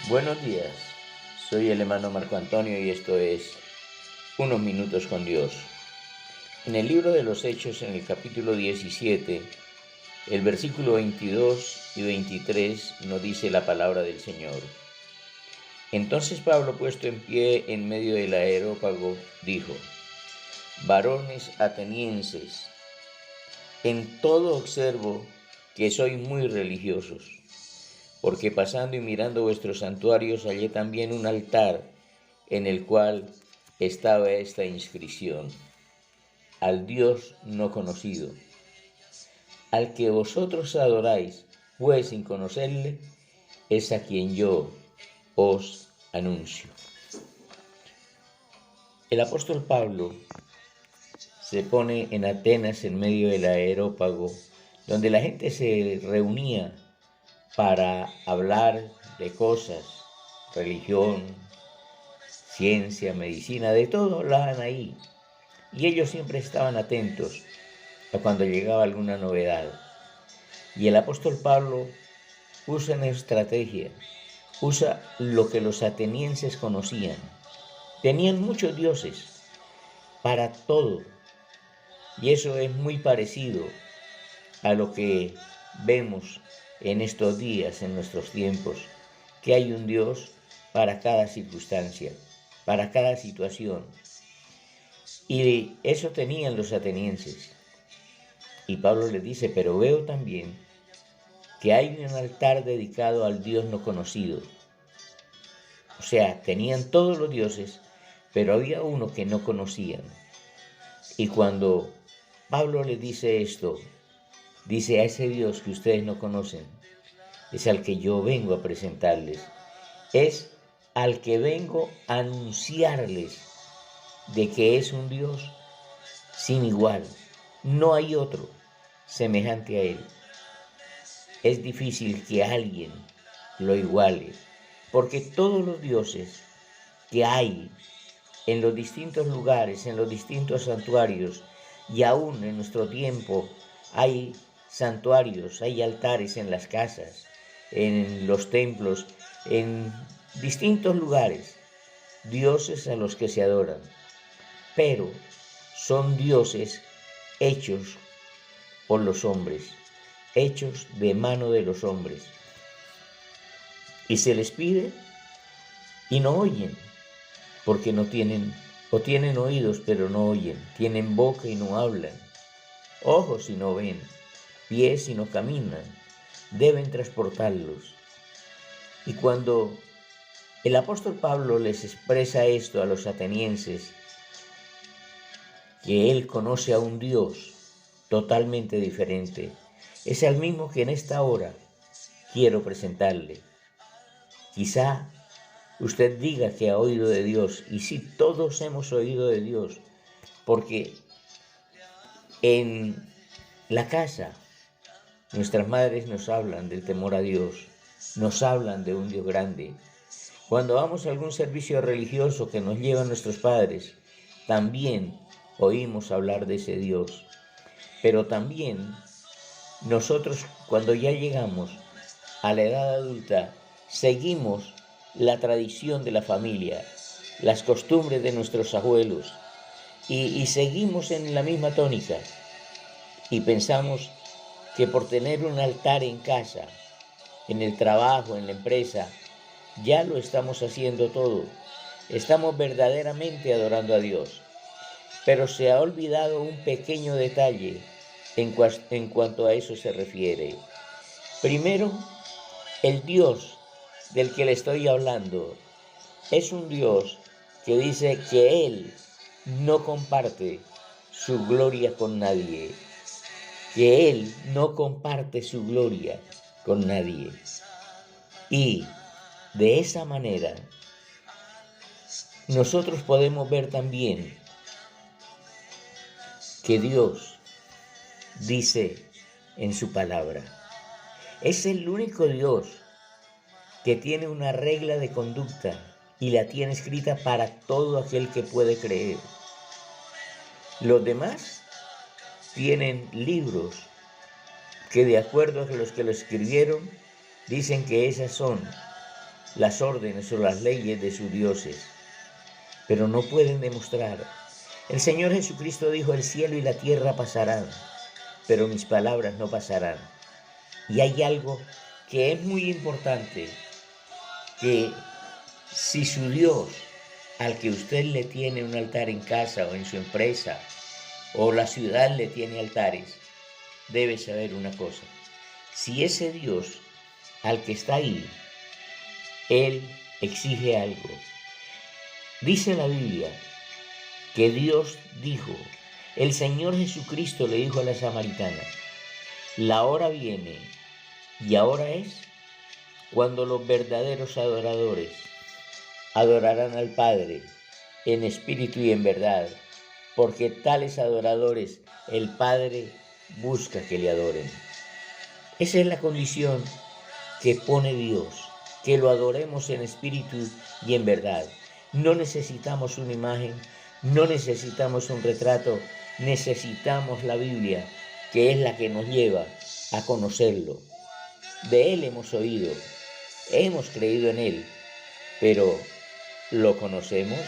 Buenos días, soy el hermano Marco Antonio y esto es Unos Minutos con Dios. En el libro de los Hechos, en el capítulo 17, el versículo 22 y 23 nos dice la palabra del Señor. Entonces Pablo, puesto en pie en medio del areópago, dijo: varones atenienses, en todo observo que sois muy religiosos, porque pasando y mirando vuestros santuarios hallé también un altar en el cual estaba esta inscripción: al Dios no conocido, al que vosotros adoráis, pues sin conocerle, es a quien yo os anuncio. El apóstol Pablo se pone en Atenas en medio del areópago, donde la gente se reunía para hablar de cosas, religión, ciencia, medicina, de todo hablaban ahí. Y ellos siempre estaban atentos a cuando llegaba alguna novedad. Y el apóstol Pablo usa una estrategia, usa lo que los atenienses conocían. Tenían muchos dioses para todo. Y eso es muy parecido a lo que vemos en estos días, en nuestros tiempos, que hay un Dios para cada circunstancia, para cada situación. Y eso tenían los atenienses. Y Pablo les dice: pero veo también que hay un altar dedicado al Dios no conocido. O sea, tenían todos los dioses, pero había uno que no conocían. Y cuando Pablo les dice esto, dice: a ese Dios que ustedes no conocen, es al que yo vengo a presentarles. Es al que vengo a anunciarles de que es un Dios sin igual. No hay otro semejante a Él. Es difícil que alguien lo iguale, porque todos los dioses que hay en los distintos lugares, en los distintos santuarios, y aún en nuestro tiempo hay santuarios, hay altares en las casas, en los templos, en distintos lugares, dioses a los que se adoran, pero son dioses hechos por los hombres, hechos de mano de los hombres. Y se les pide y no oyen, porque no tienen, o tienen oídos pero no oyen, tienen boca y no hablan, ojos y no ven, pies y no caminan, deben transportarlos. Y cuando el apóstol Pablo les expresa esto a los atenienses, que él conoce a un Dios totalmente diferente, es el mismo que en esta hora quiero presentarle. Quizá usted diga que ha oído de Dios, y sí, todos hemos oído de Dios, porque en la casa nuestras madres nos hablan del temor a Dios, nos hablan de un Dios grande. Cuando vamos a algún servicio religioso que nos llevan nuestros padres, también oímos hablar de ese Dios. Pero también nosotros, cuando ya llegamos a la edad adulta, seguimos la tradición de la familia, las costumbres de nuestros abuelos, y seguimos en la misma tónica. Y pensamos que por tener un altar en casa, en el trabajo, en la empresa, ya lo estamos haciendo todo. Estamos verdaderamente adorando a Dios. Pero se ha olvidado un pequeño detalle en cuanto a eso se refiere. Primero, el Dios del que le estoy hablando es un Dios que dice que Él no comparte su gloria con nadie, que Él no comparte su gloria con nadie. Y de esa manera nosotros podemos ver también que Dios dice en su palabra: es el único Dios que tiene una regla de conducta y la tiene escrita para todo aquel que puede creer. Los demás tienen libros que, de acuerdo a los que lo escribieron, dicen que esas son las órdenes o las leyes de sus dioses, pero no pueden demostrar. El Señor Jesucristo dijo: el cielo y la tierra pasarán, pero mis palabras no pasarán. Y hay algo que es muy importante, que si su Dios, al que usted le tiene un altar en casa o en su empresa, o la ciudad le tiene altares, debe saber una cosa: si ese Dios al que está ahí, Él exige algo. Dice la Biblia que Dios dijo, el Señor Jesucristo le dijo a la samaritana: la hora viene, y ahora es, cuando los verdaderos adoradores adorarán al Padre en espíritu y en verdad, porque tales adoradores el Padre busca que le adoren. Esa es la condición que pone Dios, que lo adoremos en espíritu y en verdad. No necesitamos una imagen, no necesitamos un retrato, necesitamos la Biblia, que es la que nos lleva a conocerlo. De Él hemos oído, hemos creído en Él, pero ¿lo conocemos?